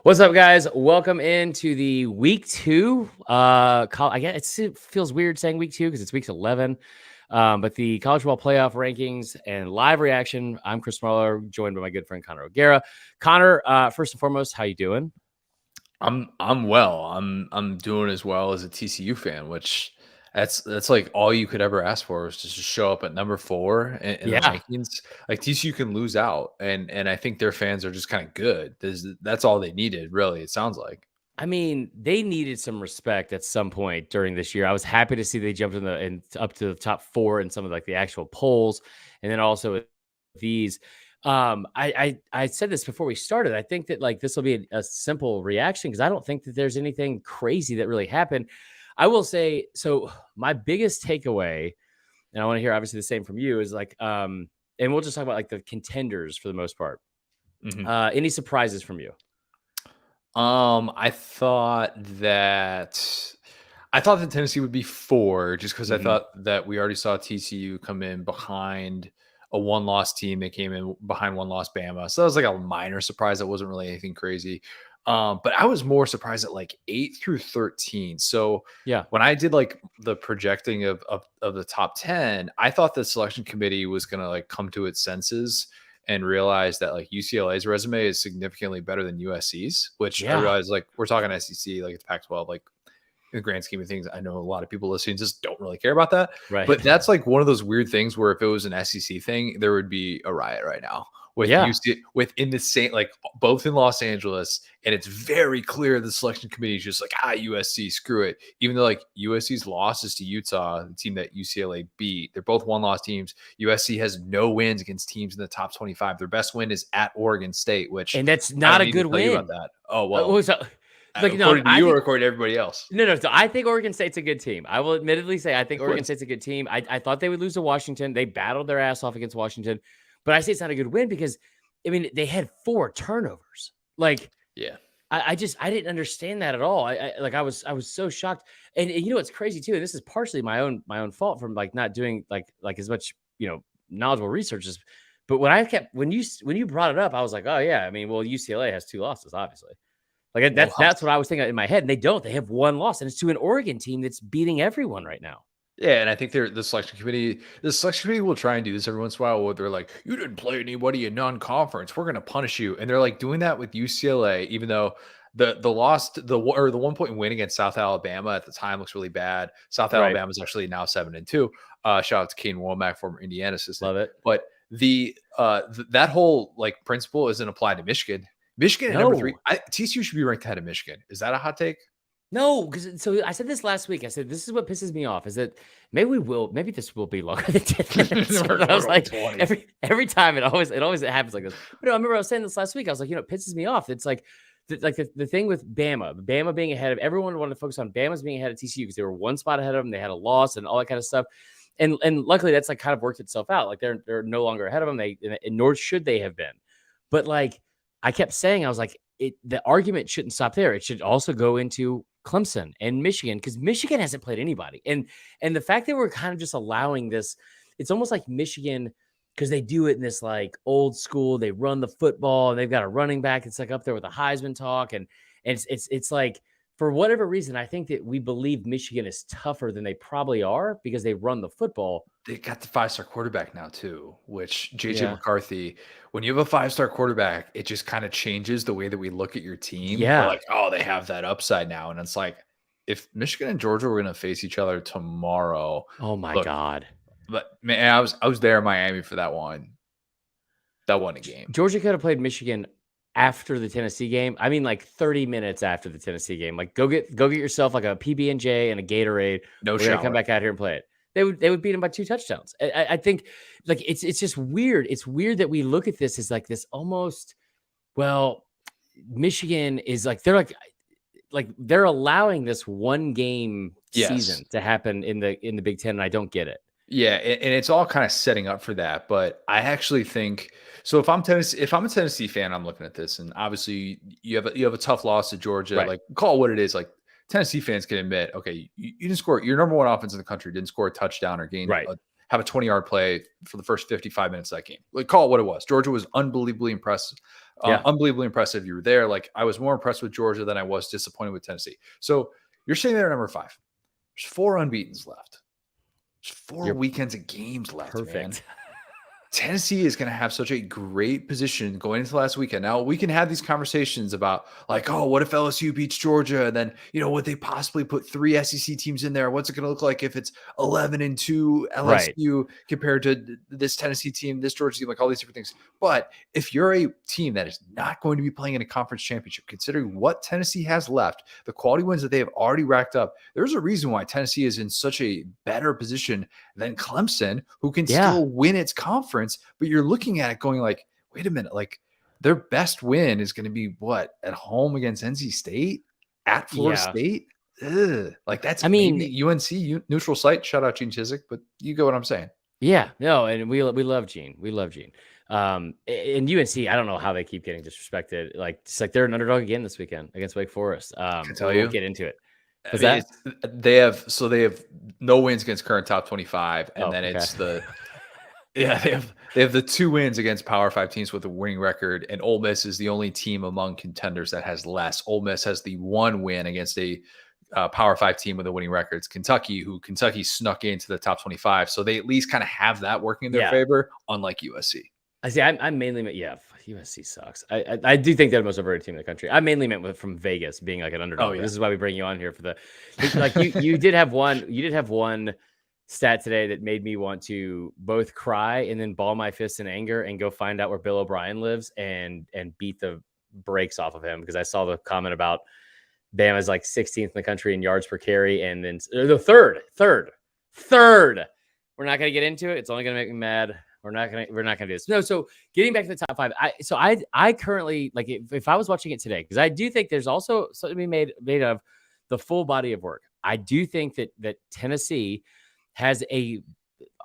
What's up, guys? Welcome into the week 2. I guess it feels weird saying week 2 because it's week 11. But the college football playoff rankings and live reaction. I'm Chris Marler, joined by my good friend Connor O'Gara. Connor, first and foremost, how you doing? I'm well. I'm doing as well as a TCU fan, which that's like all you could ever ask for is just to show up at number 4 in the Yeah. rankings. Like TCU can lose out, and I think their fans are just kind of good. That's all they needed, really. It sounds like. I mean, they needed some respect at some point during this year. I was happy to see they jumped in up to the top 4 in some of like the actual polls, and then also with these. I said this before we started. I think that like this will be a simple reaction because I don't think that there's anything crazy that really happened. I will say so. My biggest takeaway, and I want to hear obviously the same from you, is like, and we'll just talk about like the contenders for the most part. Mhm. Any surprises from you? I thought that Tennessee would be 4 just because I Mhm. thought that we already saw TCU come in behind a one-loss team. They came in behind one-loss Bama. So that was like a minor surprise. That wasn't really anything crazy. But I was more surprised at like 8 through 13. So Yeah. when I did like the projecting of the top 10, I thought the selection committee was gonna like come to its senses and realize that like UCLA's resume is significantly better than USC's, which I Yeah. realize like we're talking SEC, like it's Pac-12, like in the grand scheme of things, I know a lot of people listening just don't really care about that. Right. But that's like one of those weird things where if it was an SEC thing, there would be a riot right now with Yeah. UC within the same, like both in Los Angeles, and it's very clear the selection committee is just like USC, screw it. Even though like USC's loss is to Utah, the team that UCLA beat, they're both one-loss teams. USC has no wins against teams in the top 25. Their best win is at Oregon State, which And that's I not don't a need to good tell you about win. that. Oh well, So, like, no, according to I you or think according to everybody else. no. So I think Oregon State's a good team. I will admittedly say I think Of Oregon course. State's a good team. I thought they would lose to Washington. They battled their ass off against Washington, but I say it's not a good win because I mean they had 4 turnovers. Like Yeah. I didn't understand that at all. I was so shocked. And you know what's crazy too, and this is partially my own fault from like not doing like as much, knowledgeable research as but when you brought it up, I was like, "Oh yeah, I mean, well UCLA has 2 losses obviously." Like Well, that's what I was thinking in my head, and they don't. They have 1 loss and it's to an Oregon team that's beating everyone right now. yeah, and I think they're the selection committee will try and do this every once in a while where they're like, "You didn't play anybody in non-conference. We're gonna punish you." And they're like doing that with UCLA, even though the loss the 1 point win against South Alabama at the time looks really bad. South Right. Alabama is actually now 7-2. Shout out to Kane Womack, former Indiana assistant. Love it. But that whole like principle isn't applied to Michigan. Michigan at number 3. No. TCU should be ranked ahead of Michigan. Is that a hot take? No, because so I said this last week. I said this is what pisses me off is that maybe this will be longer than 10 minutes. We're But I was going like 20. every time it always happens like this. But no, I remember I was saying this last week. I was like, it pisses me off. It's like the thing with Bama being ahead of everyone wanted to focus on Bama's being ahead of TCU because they were 1 spot ahead of them. They had a loss and all that kind of stuff. And luckily that's like kind of worked itself out. Like they're no longer ahead of them. And nor should they have been. But like I kept saying, I was like, the argument shouldn't stop there. It should also go into Clemson and Michigan because Michigan hasn't played anybody. And the fact that we're kind of just allowing this, it's almost like Michigan because they do it in this like old school. They run the football and they've got a running back. It's like up there with the Heisman talk, and it's like for whatever reason, I think that we believe Michigan is tougher than they probably are because they run the football. They got the 5-star quarterback now too, which JJ Yeah. McCarthy, when you have a 5-star quarterback, it just kind of changes the way that we look at your team. We're Yeah. like, oh, they have that upside now. And it's like, if Michigan and Georgia were going to face each other tomorrow, Oh my look, God. but man, I was there in Miami for that one. That won a game. Georgia could have played Michigan after the Tennessee game. I mean, like 30 minutes after the Tennessee game. Like, go get yourself like a PB&J and a Gatorade. No We're gonna shower. come back out here and play it. They would beat them by 2 touchdowns. I think like it's just weird. It's weird that we look at this as like this almost. Well, Michigan is like they're allowing this 1 game Yes. season to happen in the Big Ten, and I don't get it. Yeah, and it's all kind of setting up for that. But I actually think so. If I'm a Tennessee fan, I'm looking at this, and obviously you have a tough loss to Georgia. Right. Like call it what it is. Like Tennessee fans can admit, okay, you didn't score. Your number 1 offense in the country didn't score a touchdown or Right. have a 20-yard play for the first 55 minutes of that game. Like call it what it was. Georgia was unbelievably impressive Yeah. Unbelievably impressive. You were there. Like, I was more impressed with Georgia than I was disappointed with Tennessee. So you're sitting there at number 5. There's 4 unbeatens left. There's 4 You're weekends of games left, man. perfect. Tennessee is going to have such a great position going into last weekend. Now, we can have these conversations about, like, oh, what if LSU beats Georgia? And then, would they possibly put 3 SEC teams in there? What's it going to look like if it's 11-2 Right. LSU compared to this Tennessee team, this Georgia team, like all these different things. But if you're a team that is not going to be playing in a conference championship, considering what Tennessee has left, the quality wins that they have already racked up, there's a reason why Tennessee is in such a better position than Clemson, who can still win its conference. But you're looking at it going like, wait a minute, like their best win is going to be what, at home against NC State, at Florida State? Ugh. Like, that's maybe UNC, neutral site. Shout out Gene Chizik, but you get what I'm saying. Yeah, no, and we love Gene. We love Gene. And UNC, I don't know how they keep getting disrespected. Like, it's like they're an underdog again this weekend against Wake Forest. I can tell you. We'll get into it. They have no wins against current top 25, and then it's the they have the 2 wins against Power 5 teams with a winning record, and Ole Miss is the only team among contenders that has less. Ole Miss has the 1 win against a Power 5 team with a winning record. It's Kentucky snuck into the top 25, so they at least kind of have that working in their favor, unlike USC. I see. I'm mainly USC sucks. I do think they're the most overrated team in the country. I mainly meant from Vegas being like an underdog. Oh, yeah. This is why we bring you on here for the like. You did have one stat today that made me want to both cry and then ball my fists in anger and go find out where Bill O'Brien lives and beat the brakes off of him, because I saw the comment about Bama's like 16th in the country in yards per carry, and then the third. We're not going to get into it. It's only going to make me mad. We're not going to do this. No. So getting back to the top 5, I currently, like, if I was watching it today, because I do think there's also something to be made of the full body of work. I do think that Tennessee has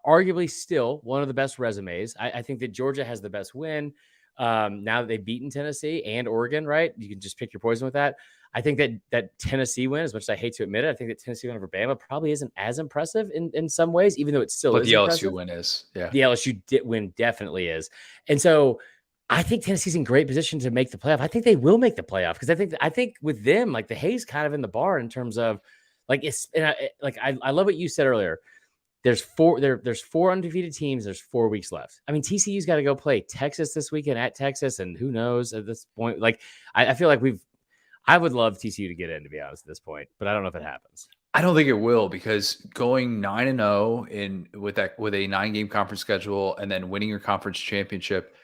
arguably still one of the best resumes. I think that Georgia has the best win. Now that they've beaten Tennessee and Oregon, right? You can just pick your poison with that. I think that Tennessee win, as much as I hate to admit it, I think that Tennessee win over Bama probably isn't as impressive in some ways, even though it still is. But the impressive. LSU win is, yeah. The LSU win definitely is. And so I think Tennessee's in great position to make the playoff. I think they will make the playoff, because I think with them, like, the hay's kind of in the bar in terms of, like, I love what you said earlier. There's 4 undefeated teams. There's 4 weeks left. I mean, TCU's got to go play Texas this weekend at Texas, and who knows at this point. Like, I feel like I would love TCU to get in, to be honest, at this point, but I don't know if it happens. I don't think it will, because going 9-0 with a 9-game conference schedule and then winning your conference championship,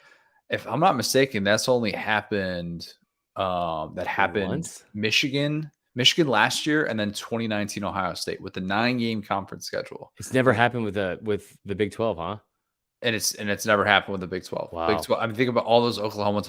if I'm not mistaken, that's only happened. That happened once? Michigan last year, and then 2019 Ohio State with the 9-game conference schedule. It's never happened with the Big 12, huh? And it's never happened with the Big 12. Wow. Big 12. I mean, think about all those Oklahoma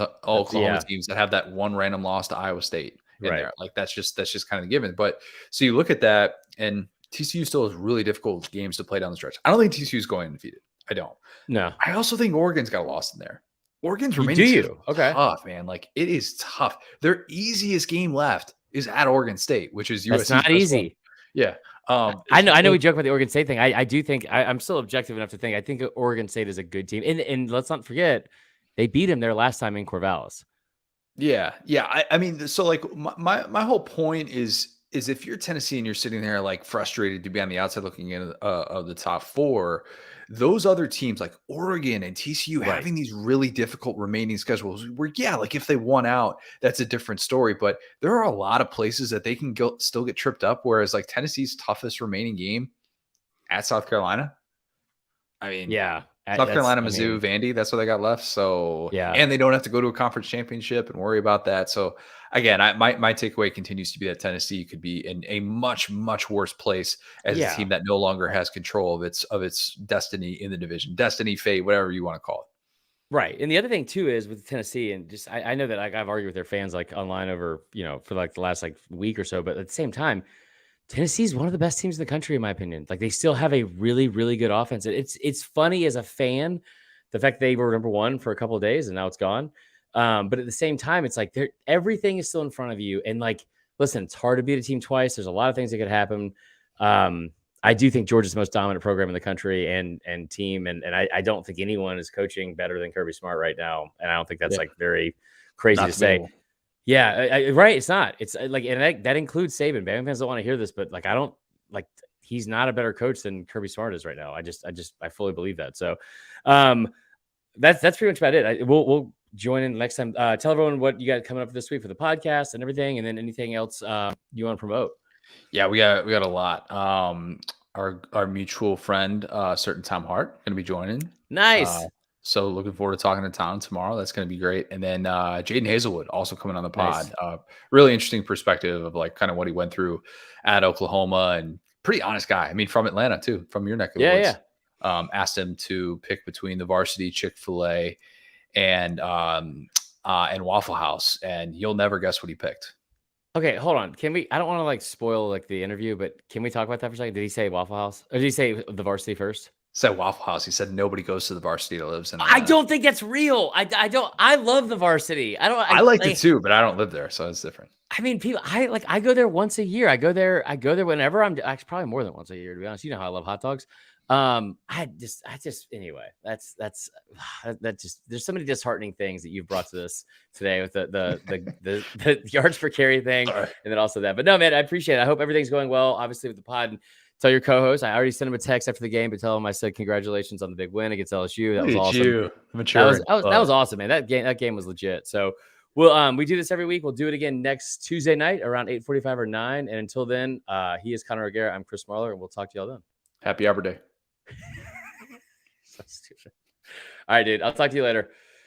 teams that have that one random loss to Iowa State in there. Like, that's just kind of given. But so you look at that, and TCU still has really difficult games to play down the stretch. I don't think TCU is going undefeated. I don't. No. I also think Oregon's got a loss in there. Oregon's remaining tough, man. Like, it is tough. Their easiest game left is at Oregon State, which is USC. That's not easy. Yeah. I know we joke about the Oregon State thing. I do think I'm still objective enough to think I think Oregon State is a good team. And let's not forget, they beat him their last time in Corvallis. Yeah. I mean, so, like, my whole point is if you're Tennessee and you're sitting there, like, frustrated to be on the outside looking in of the top 4, those other teams like Oregon and TCU having these really difficult remaining schedules where, like, if they won out, that's a different story. But there are a lot of places that they can still get tripped up. Whereas, like, Tennessee's toughest remaining game at South Carolina. I mean, South Carolina, Mizzou, Vandy, that's what they got left. So, and they don't have to go to a conference championship and worry about that. So, again, my takeaway continues to be that Tennessee could be in a much, much worse place as a team that no longer has control of its destiny in the division, destiny, fate, whatever you want to call it. Right. And the other thing too is with Tennessee, and just I know that, like, I've argued with their fans, like, online over, for like the last, like, week or so, but at the same time, Tennessee's one of the best teams in the country, in my opinion. Like, they still have a really, really good offense. It's funny as a fan, the fact they were number 1 for a couple of days and now it's gone. But at the same time, it's like everything is still in front of you. And, like, listen, it's hard to beat a team twice. There's a lot of things that could happen. I do think Georgia's the most dominant program in the country and team. And I don't think anyone is coaching better than Kirby Smart right now. And I don't think that's like very crazy Not to say. debatable. Yeah, right. It's not. It's like, and that includes Saban. Bama fans don't want to hear this, but like, I don't like. He's not a better coach than Kirby Smart is right now. I fully believe that. So, that's pretty much about it. We'll join in next time. Tell everyone what you got coming up this week for the podcast and everything, and then anything else you want to promote. Yeah, we got a lot. Our mutual friend, certain Tom Hart, going to be joining. Nice. So looking forward to talking to Tom tomorrow. That's going to be great. And then Jaden Hazelwood also coming on the pod. Nice. Really interesting perspective of like kind of what he went through at Oklahoma, and pretty honest guy. I mean, from Atlanta too, from your neck of the woods. Yeah. Asked him to pick between the varsity Chick-fil-A and Waffle House, and you'll never guess what he picked. Okay, hold on. Can we? I don't want to like spoil like the interview, but can we talk about that for a second? Did he say Waffle House, or did he say the varsity first? Said Waffle House. He said nobody goes to the varsity that lives in Atlanta. I don't think that's real. I don't. I love the varsity. I liked it too, but I don't live there, so it's different. I mean, people. I go there once a year. I go there whenever I'm. Actually, probably more than once a year, to be honest. You know how I love hot dogs. I just anyway. That's just. There's so many disheartening things that you've brought to this today with the yards per carry thing, and then also that. But no, man, I appreciate it. I hope everything's going well. Obviously, with the pod. And tell your co-host. I already sent him a text after the game, but tell him I said congratulations on the big win against LSU. That was awesome. That was awesome, man. That game was legit. So we do this every week. We'll do it again next Tuesday night around 8:45 or 9. And until then, he is Connor O'Gara. I'm Chris Marler, and we'll talk to y'all then. Happy Arbor Day. So stupid. All right, dude. I'll talk to you later.